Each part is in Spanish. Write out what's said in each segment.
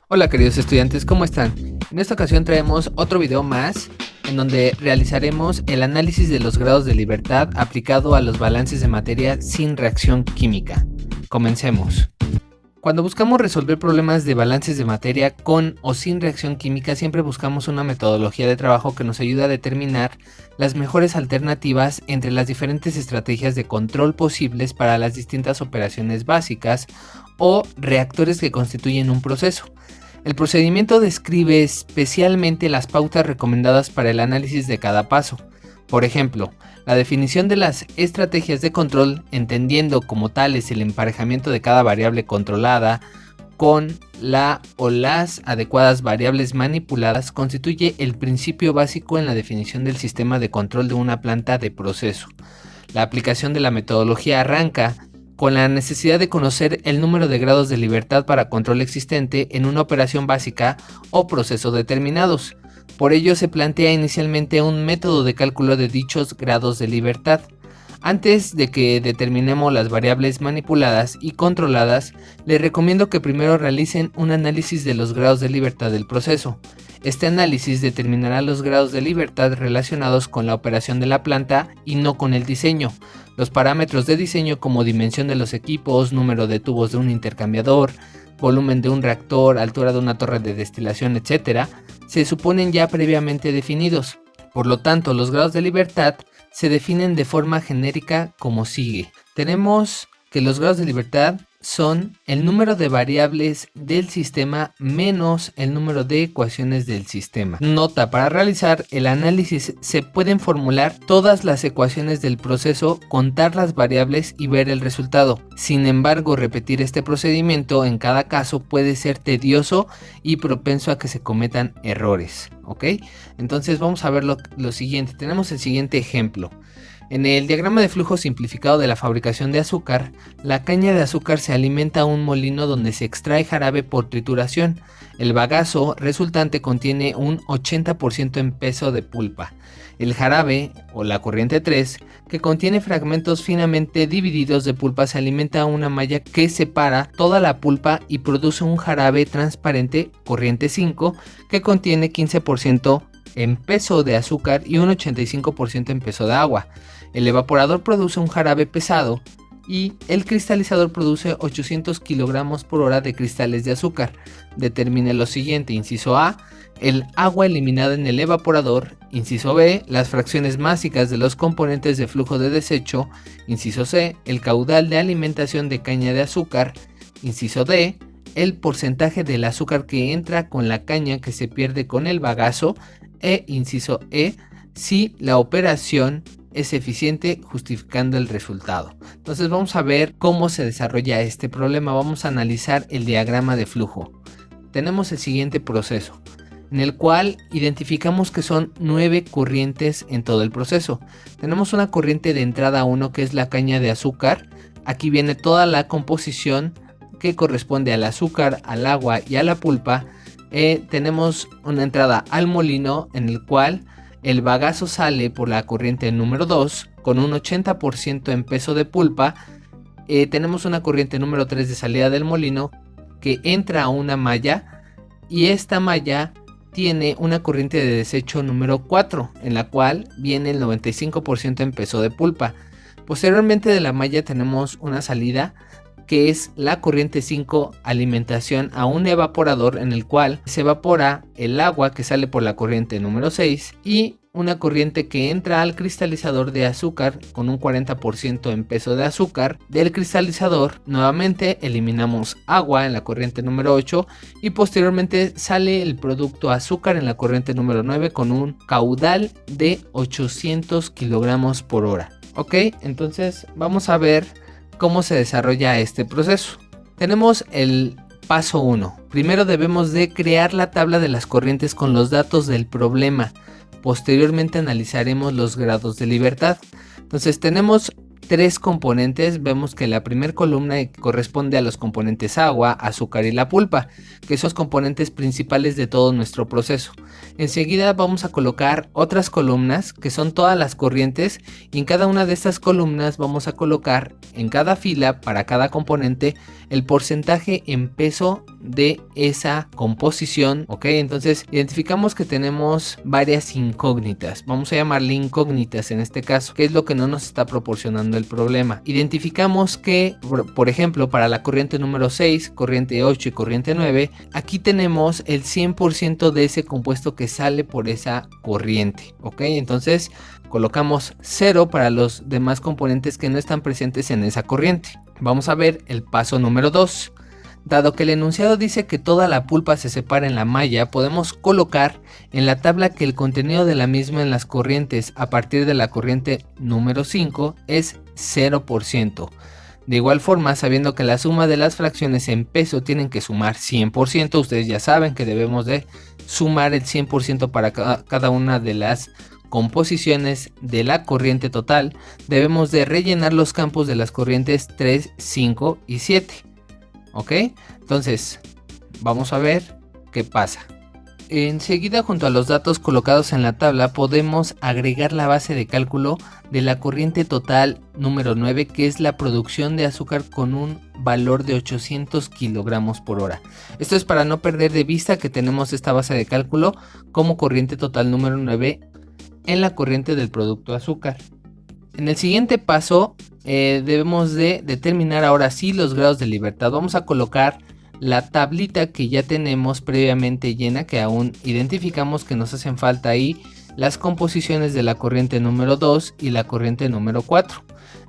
Hola queridos estudiantes, ¿cómo están? En esta ocasión traemos otro video más en donde realizaremos el análisis de los grados de libertad aplicado a los balances de materia sin reacción química. Comencemos. Cuando buscamos resolver problemas de balances de materia con o sin reacción química, siempre buscamos una metodología de trabajo que nos ayude a determinar las mejores alternativas entre las diferentes estrategias de control posibles para las distintas operaciones básicas o reactores que constituyen un proceso. El procedimiento describe especialmente las pautas recomendadas para el análisis de cada paso. Por ejemplo, la definición de las estrategias de control, entendiendo como tales el emparejamiento de cada variable controlada con la o las adecuadas variables manipuladas, constituye el principio básico en la definición del sistema de control de una planta de proceso. La aplicación de la metodología arranca con la necesidad de conocer el número de grados de libertad para control existente en una operación básica o proceso determinados. Por ello se plantea inicialmente un método de cálculo de dichos grados de libertad. Antes de que determinemos las variables manipuladas y controladas, les recomiendo que primero realicen un análisis de los grados de libertad del proceso. Este análisis determinará los grados de libertad relacionados con la operación de la planta y no con el diseño. Los parámetros de diseño como dimensión de los equipos, número de tubos de un intercambiador, volumen de un reactor, altura de una torre de destilación, etc., se suponen ya previamente definidos. Por lo tanto, los grados de libertad se definen de forma genérica como sigue. Tenemos que los grados de libertad son el número de variables del sistema menos el número de ecuaciones del sistema. Nota: para realizar el análisis se pueden formular todas las ecuaciones del proceso, contar las variables y ver el resultado. Sin embargo, repetir este procedimiento en cada caso puede ser tedioso y propenso a que se cometan errores. ¿Ok? Entonces vamos a ver lo siguiente. Tenemos el siguiente ejemplo. En el diagrama de flujo simplificado de la fabricación de azúcar, la caña de azúcar se alimenta a un molino donde se extrae jarabe por trituración. El bagazo resultante contiene un 80% en peso de pulpa. El jarabe, o la corriente 3, que contiene fragmentos finamente divididos de pulpa, se alimenta a una malla que separa toda la pulpa y produce un jarabe transparente, corriente 5, que contiene 15% en peso de azúcar y un 85% en peso de agua. El evaporador produce un jarabe pesado y el cristalizador produce 800 kilogramos por hora de cristales de azúcar. Determine lo siguiente: inciso A, el agua eliminada en el evaporador; inciso B, las fracciones másicas de los componentes de flujo de desecho; inciso C, el caudal de alimentación de caña de azúcar; inciso D, el porcentaje del azúcar que entra con la caña que se pierde con el bagazo; e inciso E, si la operación es eficiente, justificando el resultado. Entonces vamos a ver cómo se desarrolla este problema. Vamos a analizar el diagrama de flujo. Tenemos el siguiente proceso, en el cual identificamos que son 9 corrientes en todo el proceso. Tenemos una corriente de entrada 1, que es la caña de azúcar. Aquí viene toda la composición que corresponde al azúcar, al agua y a la pulpa. Tenemos una entrada al molino, en el cual el bagazo sale por la corriente número 2 con un 80% en peso de pulpa. Tenemos una corriente número 3 de salida del molino que entra a una malla, y esta malla tiene una corriente de desecho número 4, en la cual viene el 95% en peso de pulpa. Posteriormente de la malla tenemos una salida que es la corriente 5, alimentación a un evaporador, en el cual se evapora el agua que sale por la corriente número 6, y una corriente que entra al cristalizador de azúcar con un 40% en peso de azúcar. Del cristalizador nuevamente eliminamos agua en la corriente número 8 y posteriormente sale el producto azúcar en la corriente número 9 con un caudal de 800 kilogramos por hora. Ok, entonces vamos a ver cómo se desarrolla este proceso. Tenemos el paso 1. Primero debemos de crear la tabla de las corrientes con los datos del problema. Posteriormente analizaremos los grados de libertad. Entonces tenemos 3 componentes. Vemos que la primera columna corresponde a los componentes agua, azúcar y la pulpa, que son los componentes principales de todo nuestro proceso. Enseguida vamos a colocar otras columnas que son todas las corrientes, y en cada una de estas columnas vamos a colocar en cada fila para cada componente el porcentaje en peso de esa composición, ¿ok? Entonces identificamos que tenemos varias incógnitas, vamos a llamarle incógnitas en este caso, que es lo que no nos está proporcionando el problema. Identificamos que, por ejemplo, para la corriente número 6, corriente 8 y corriente 9, aquí tenemos el 100% de ese compuesto que sale por esa corriente, ¿ok? Entonces colocamos 0 para los demás componentes que no están presentes en esa corriente. Vamos a ver el paso número 2. Dado que el enunciado dice que toda la pulpa se separa en la malla, podemos colocar en la tabla que el contenido de la misma en las corrientes a partir de la corriente número 5 es 0%. De igual forma, sabiendo que la suma de las fracciones en peso tienen que sumar 100%, ustedes ya saben que debemos de sumar el 100% para cada una de las composiciones de la corriente total. Debemos de rellenar los campos de las corrientes 3, 5 y 7. ¿Ok? Entonces, vamos a ver qué pasa. Enseguida, junto a los datos colocados en la tabla, podemos agregar la base de cálculo de la corriente total número 9, que es la producción de azúcar con un valor de 800 kilogramos por hora. Esto es para no perder de vista que tenemos esta base de cálculo como corriente total número 9 en la corriente del producto azúcar. En el siguiente paso debemos de determinar ahora sí los grados de libertad. Vamos a colocar la tablita que ya tenemos previamente llena, que aún identificamos que nos hacen falta ahí las composiciones de la corriente número 2 y la corriente número 4.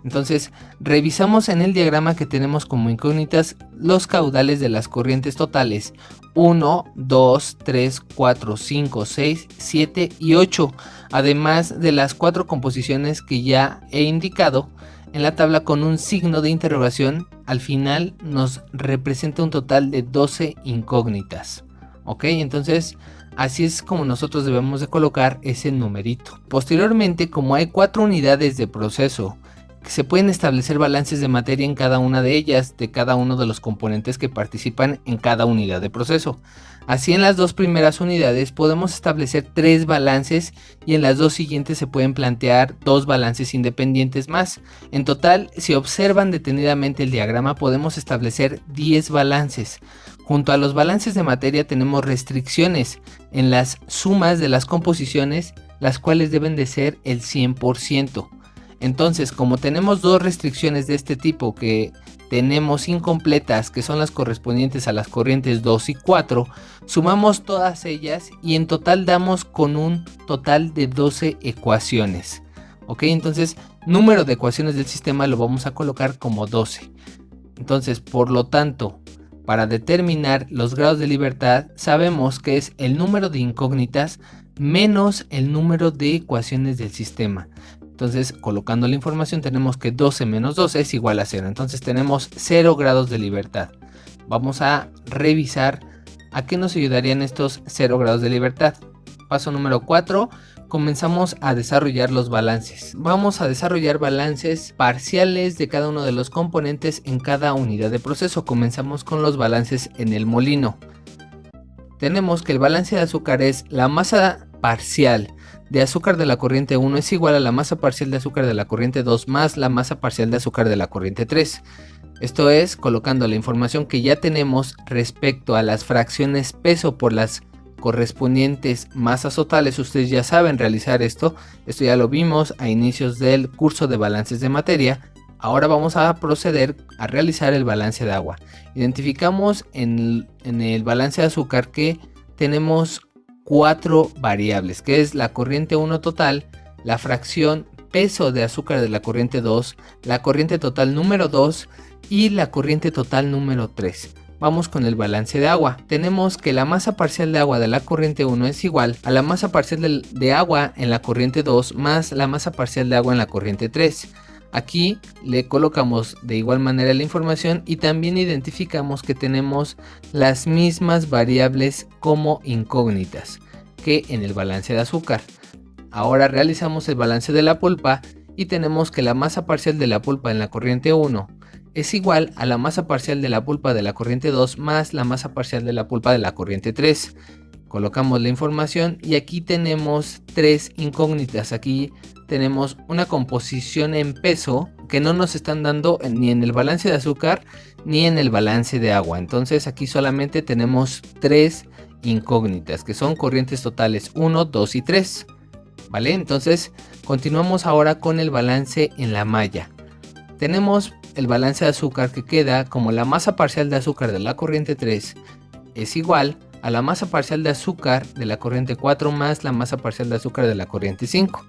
Entonces revisamos en el diagrama que tenemos como incógnitas los caudales de las corrientes totales 1, 2, 3, 4, 5, 6, 7 y 8, además de las 4 composiciones que ya he indicado en la tabla con un signo de interrogación. Al final nos representa un total de 12 incógnitas. Ok, entonces así es como nosotros debemos de colocar ese numerito. Posteriormente, como hay 4 unidades de proceso, se pueden establecer balances de materia en cada una de ellas, de cada uno de los componentes que participan en cada unidad de proceso. Así, en las 2 primeras unidades podemos establecer 3 balances y en las 2 siguientes se pueden plantear 2 balances independientes más. En total, si observan detenidamente el diagrama, podemos establecer 10 balances. Junto a los balances de materia tenemos restricciones en las sumas de las composiciones, las cuales deben de ser el 100%. Entonces, como tenemos 2 restricciones de este tipo que tenemos incompletas, que son las correspondientes a las corrientes 2 y 4, sumamos todas ellas y en total damos con un total de 12 ecuaciones. Ok, entonces número de ecuaciones del sistema lo vamos a colocar como 12. Entonces, por lo tanto, para determinar los grados de libertad, sabemos que es el número de incógnitas menos el número de ecuaciones del sistema. Entonces, colocando la información, tenemos que 12 menos 12 es igual a 0. Entonces tenemos 0 grados de libertad. Vamos a revisar a qué nos ayudarían estos 0 grados de libertad. Paso número 4. Comenzamos a desarrollar los balances. Vamos a desarrollar balances parciales de cada uno de los componentes en cada unidad de proceso. Comenzamos con los balances en el molino. Tenemos que el balance de azúcar es la masa parcial de azúcar de la corriente 1 es igual a la masa parcial de azúcar de la corriente 2 más la masa parcial de azúcar de la corriente 3. Esto es, colocando la información que ya tenemos respecto a las fracciones peso por las correspondientes masas totales. Ustedes ya saben realizar esto ya lo vimos a inicios del curso de balances de materia. Ahora vamos a proceder a realizar el balance de agua. Identificamos en el balance de azúcar que tenemos 4 variables, que es la corriente 1 total, la fracción peso de azúcar de la corriente 2, la corriente total número 2 y la corriente total número 3. Vamos con el balance de agua. Tenemos que la masa parcial de agua de la corriente 1 es igual a la masa parcial de agua en la corriente 2 más la masa parcial de agua en la corriente 3. Aquí le colocamos de igual manera la información y también identificamos que tenemos las mismas variables como incógnitas que en el balance de azúcar. Ahora realizamos el balance de la pulpa y tenemos que la masa parcial de la pulpa en la corriente 1 es igual a la masa parcial de la pulpa de la corriente 2 más la masa parcial de la pulpa de la corriente 3. Colocamos la información y aquí tenemos 3 incógnitas. Aquí tenemos una composición en peso que no nos están dando ni en el balance de azúcar ni en el balance de agua. Entonces aquí solamente tenemos 3 incógnitas, que son corrientes totales 1, 2 y 3. ¿Vale? Entonces continuamos ahora con el balance en la malla. Tenemos el balance de azúcar que queda como la masa parcial de azúcar de la corriente 3 es igual a la masa parcial de azúcar de la corriente 4 más la masa parcial de azúcar de la corriente 5.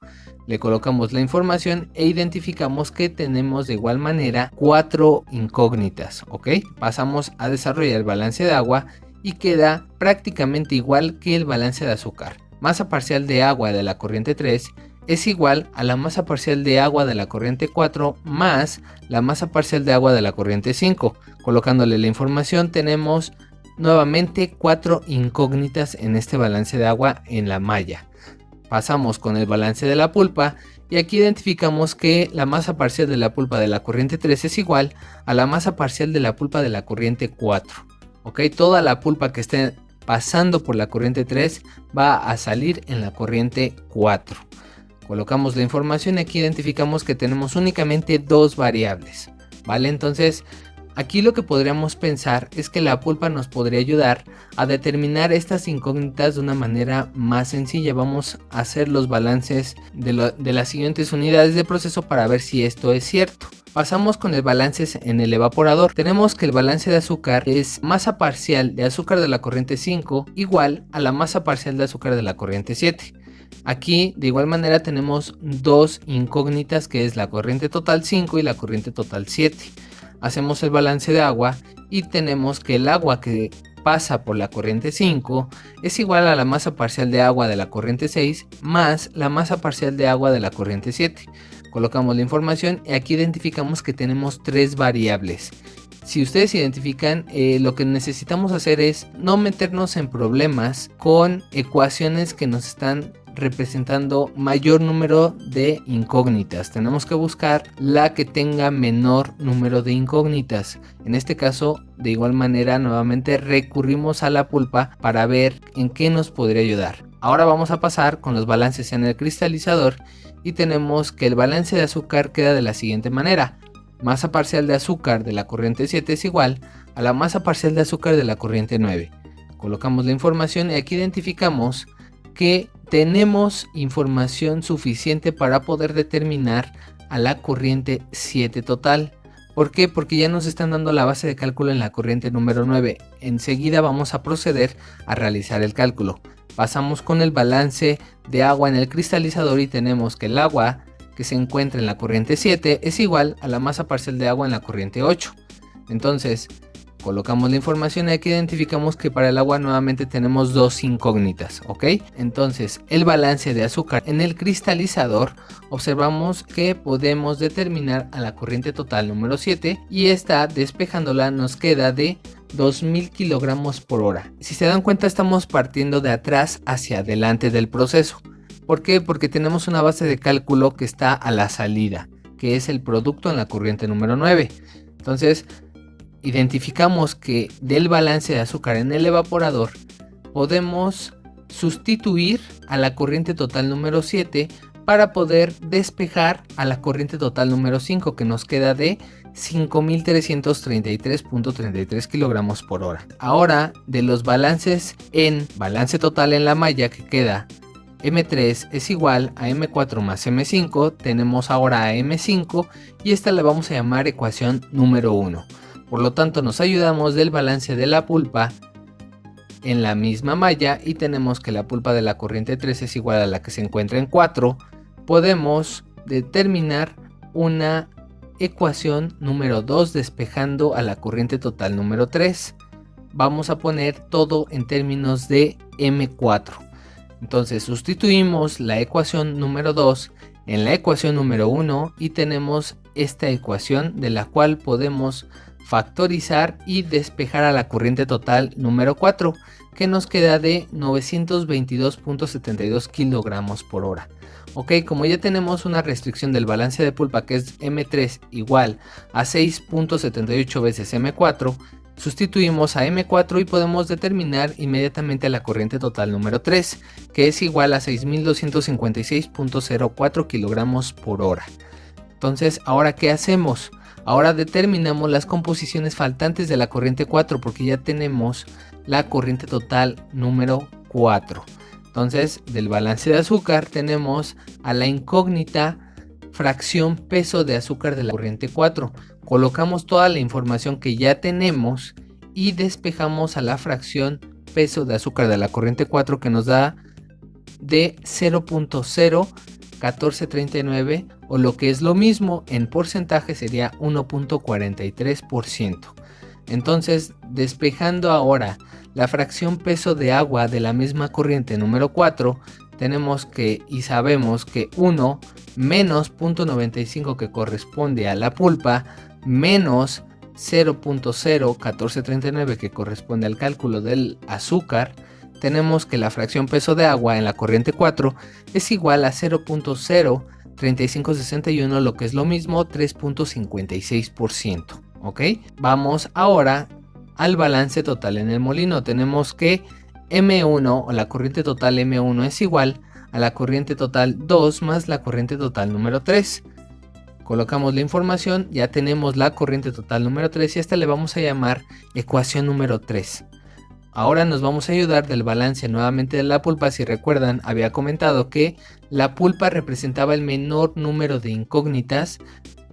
Le colocamos la información e identificamos que tenemos de igual manera 4 incógnitas, ¿ok? Pasamos a desarrollar el balance de agua y queda prácticamente igual que el balance de azúcar. Masa parcial de agua de la corriente 3 es igual a la masa parcial de agua de la corriente 4 más la masa parcial de agua de la corriente 5. Colocándole la información tenemos nuevamente 4 incógnitas en este balance de agua en la malla. Pasamos con el balance de la pulpa y aquí identificamos que la masa parcial de la pulpa de la corriente 3 es igual a la masa parcial de la pulpa de la corriente 4. ¿Ok? Toda la pulpa que esté pasando por la corriente 3 va a salir en la corriente 4. Colocamos la información y aquí identificamos que tenemos únicamente 2 variables. ¿Vale? Entonces aquí lo que podríamos pensar es que la pulpa nos podría ayudar a determinar estas incógnitas de una manera más sencilla. Vamos a hacer los balances de las siguientes unidades de proceso para ver si esto es cierto. Pasamos con el balance en el evaporador. Tenemos que el balance de azúcar es masa parcial de azúcar de la corriente 5 igual a la masa parcial de azúcar de la corriente 7. Aquí de igual manera tenemos 2 incógnitas, que es la corriente total 5 y la corriente total 7. Hacemos el balance de agua y tenemos que el agua que pasa por la corriente 5 es igual a la masa parcial de agua de la corriente 6 más la masa parcial de agua de la corriente 7. Colocamos la información y aquí identificamos que tenemos 3 variables. Si ustedes identifican, lo que necesitamos hacer es no meternos en problemas con ecuaciones que nos están representando mayor número de incógnitas. Tenemos que buscar la que tenga menor número de incógnitas. En este caso, de igual manera, nuevamente recurrimos a la pulpa para ver en qué nos podría ayudar. Ahora vamos a pasar con los balances en el cristalizador y tenemos que el balance de azúcar queda de la siguiente manera. Masa parcial de azúcar de la corriente 7 es igual a la masa parcial de azúcar de la corriente 9. Colocamos la información y aquí identificamos que tenemos información suficiente para poder determinar a la corriente 7 total. ¿Por qué? Porque ya nos están dando la base de cálculo en la corriente número 9. Enseguida vamos a proceder a realizar el cálculo. Pasamos con el balance de agua en el cristalizador y tenemos que el agua que se encuentra en la corriente 7 es igual a la masa parcial de agua en la corriente 8. Entonces, colocamos la información y aquí identificamos que para el agua nuevamente tenemos 2 incógnitas, ¿ok? Entonces, el balance de azúcar en el cristalizador, observamos que podemos determinar a la corriente total número 7 y esta, despejándola, nos queda de 2000 kilogramos por hora. Si se dan cuenta, estamos partiendo de atrás hacia adelante del proceso. ¿Por qué? Porque tenemos una base de cálculo que está a la salida, que es el producto en la corriente número 9. Entonces, identificamos que del balance de azúcar en el evaporador podemos sustituir a la corriente total número 7 para poder despejar a la corriente total número 5, que nos queda de 5333.33 kilogramos por hora. Ahora, de los balances en balance total en la malla, que queda M3 es igual a M4 más M5, tenemos ahora a M5 y esta la vamos a llamar ecuación número 1. Por lo tanto, nos ayudamos del balance de la pulpa en la misma malla y tenemos que la pulpa de la corriente 3 es igual a la que se encuentra en 4. Podemos determinar una ecuación número 2 despejando a la corriente total número 3. Vamos a poner todo en términos de M4. Entonces sustituimos la ecuación número 2 en la ecuación número 1 y tenemos esta ecuación de la cual podemos factorizar y despejar a la corriente total número 4, que nos queda de 922.72 kilogramos por hora. Ok, como ya tenemos una restricción del balance de pulpa que es M3 igual a 6.78 veces M4, sustituimos a M4 y podemos determinar inmediatamente la corriente total número 3, que es igual a 6256.04 kilogramos por hora. Entonces, ¿ahora qué hacemos? Ahora determinamos las composiciones faltantes de la corriente 4 porque ya tenemos la corriente total número 4. Entonces, del balance de azúcar tenemos a la incógnita fracción peso de azúcar de la corriente 4. Colocamos toda la información que ya tenemos y despejamos a la fracción peso de azúcar de la corriente 4 que nos da de 0.01439 o lo que es lo mismo en porcentaje sería 1.43%. Entonces, despejando ahora la fracción peso de agua de la misma corriente número 4, tenemos que y sabemos que 1 menos 0.95 que corresponde a la pulpa menos 0.01439 que corresponde al cálculo del azúcar, tenemos que la fracción peso de agua en la corriente 4 es igual a 0.03561, lo que es lo mismo 3.56%. ¿Ok? Vamos ahora al balance total en el molino. Tenemos que M1 o la corriente total M1 es igual a la corriente total 2 más la corriente total número 3. Colocamos la información, ya tenemos la corriente total número 3 y a esta le vamos a llamar ecuación número 3. Ahora nos vamos a ayudar del balance nuevamente de la pulpa. Si recuerdan, había comentado que la pulpa representaba el menor número de incógnitas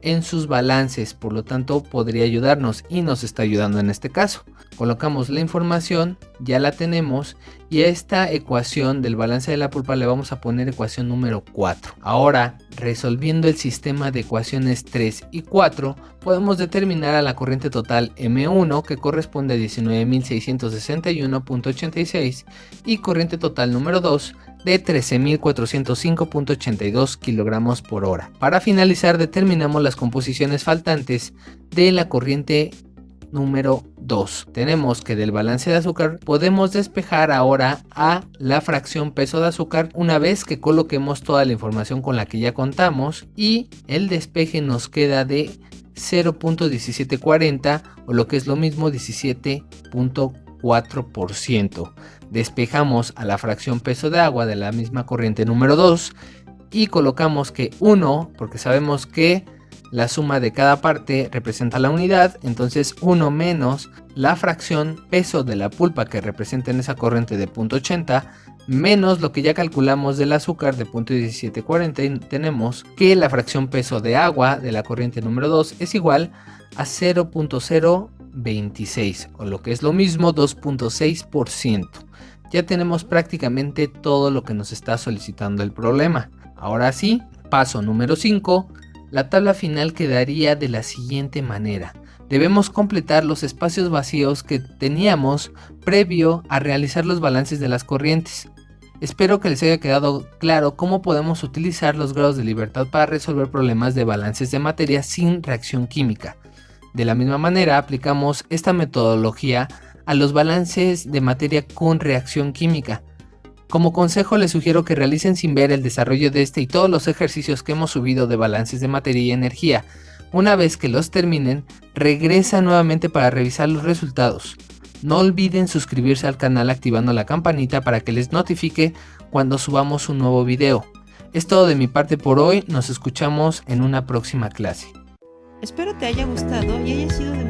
en sus balances, por lo tanto podría ayudarnos y nos está ayudando en este caso. Colocamos la información, ya la tenemos y a esta ecuación del balance de la pulpa le vamos a poner ecuación número 4. Ahora, resolviendo el sistema de ecuaciones 3 y 4, podemos determinar a la corriente total M1 que corresponde a 19.661.86 y corriente total número 2 de 13.405.82 kilogramos por hora. Para finalizar, determinamos las composiciones faltantes de la corriente número 2. Tenemos que del balance de azúcar podemos despejar ahora a la fracción peso de azúcar una vez que coloquemos toda la información con la que ya contamos y el despeje nos queda de 0.1740 o lo que es lo mismo 17.4%. Despejamos a la fracción peso de agua de la misma corriente número 2 y colocamos que 1, porque sabemos que la suma de cada parte representa la unidad, entonces 1 menos la fracción peso de la pulpa que representa en esa corriente de 0.80 menos lo que ya calculamos del azúcar de 0.1740 y tenemos que la fracción peso de agua de la corriente número 2 es igual a 0.026 o lo que es lo mismo 2.6%. Ya tenemos prácticamente todo lo que nos está solicitando el problema. Ahora sí, paso número 5. La tabla final quedaría de la siguiente manera. Debemos completar los espacios vacíos que teníamos previo a realizar los balances de las corrientes. Espero que les haya quedado claro cómo podemos utilizar los grados de libertad para resolver problemas de balances de materia sin reacción química. De la misma manera aplicamos esta metodología a los balances de materia con reacción química. Como consejo les sugiero que realicen sin ver el desarrollo de este y todos los ejercicios que hemos subido de balances de materia y energía. Una vez que los terminen, regresa nuevamente para revisar los resultados. No olviden suscribirse al canal activando la campanita para que les notifique cuando subamos un nuevo video. Es todo de mi parte por hoy, nos escuchamos en una próxima clase. Espero te haya gustado y haya sido de